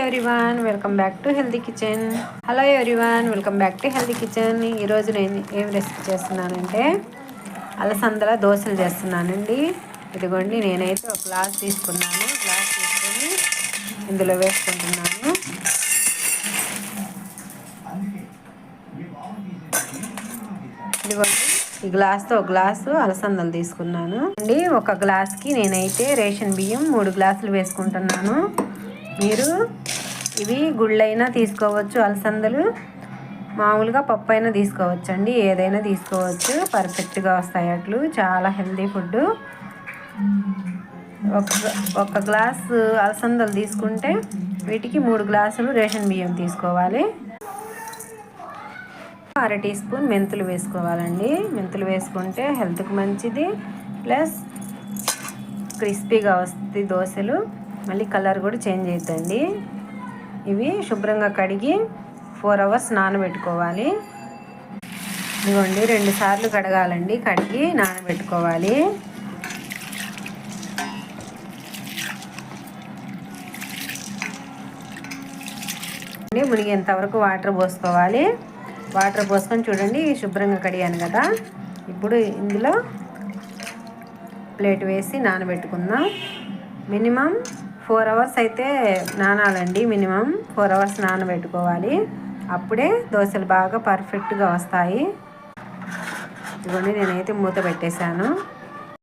Everyone, welcome back to healthy kitchen. Hello everyone, welcome back to healthy kitchen. ఈరోజు నేను ఏం recipe చేస్తున్నానంటే అలసందల దోశలు చేస్తున్నానండి. ఇదిగోండి, నేనైతే ఒక గ్లాస్ తీసుకున్నాను. గ్లాస్ తీసుకొని ఇందులో వేసుకుంటున్నాను. ఇదిగోండి, ఈ గ్లాస్తో ఒక గ్లాసు అలసందలు తీసుకున్నాను అండి. ఒక గ్లాస్కి నేనైతే రేషన్ బియ్యం 3 గ్లాసులు వేసుకుంటున్నాను. మీరు ఇవి గుళ్ళైనా తీసుకోవచ్చు, అలసందలు మామూలుగా పప్పు అయినా తీసుకోవచ్చు అండి. ఏదైనా తీసుకోవచ్చు, పర్ఫెక్ట్గా వస్తాయి. అట్లు చాలా హెల్తీ ఫుడ్. ఒక గ్లాసు అలసందలు తీసుకుంటే వీటికి 3 గ్లాసులు రేషన్ బియ్యం తీసుకోవాలి. 1/2 టీ స్పూన్ మెంతులు వేసుకోవాలండి. మెంతులు వేసుకుంటే హెల్త్కి మంచిది, ప్లస్ క్రిస్పీగా వస్తుంది దోశలు. మళ్ళీ కలర్ కూడా చేంజ్ అవుతుంది. ఇవి శుభ్రంగా కడిగి 4 అవర్స్ నానబెట్టుకోవాలి. ఇదిగోండి, 2 సార్లు కడగాలండి. కడిగి నానబెట్టుకోవాలి. మునిగేంత వరకు వాటర్ పోసుకోవాలి. వాటర్ పోసుకొని చూడండి, శుభ్రంగా కడిగాను కదా. ఇప్పుడు ఇందులో ప్లేట్ వేసి నానబెట్టుకుందాం. మినిమం 4 అవర్స్ అయితే నానాలండి. మినిమం 4 అవర్స్ నానబెట్టుకోవాలి. అప్పుడే దోశలు బాగా పర్ఫెక్ట్గా వస్తాయి. ఇదిగోండి, నేనైతే మూత పెట్టేశాను.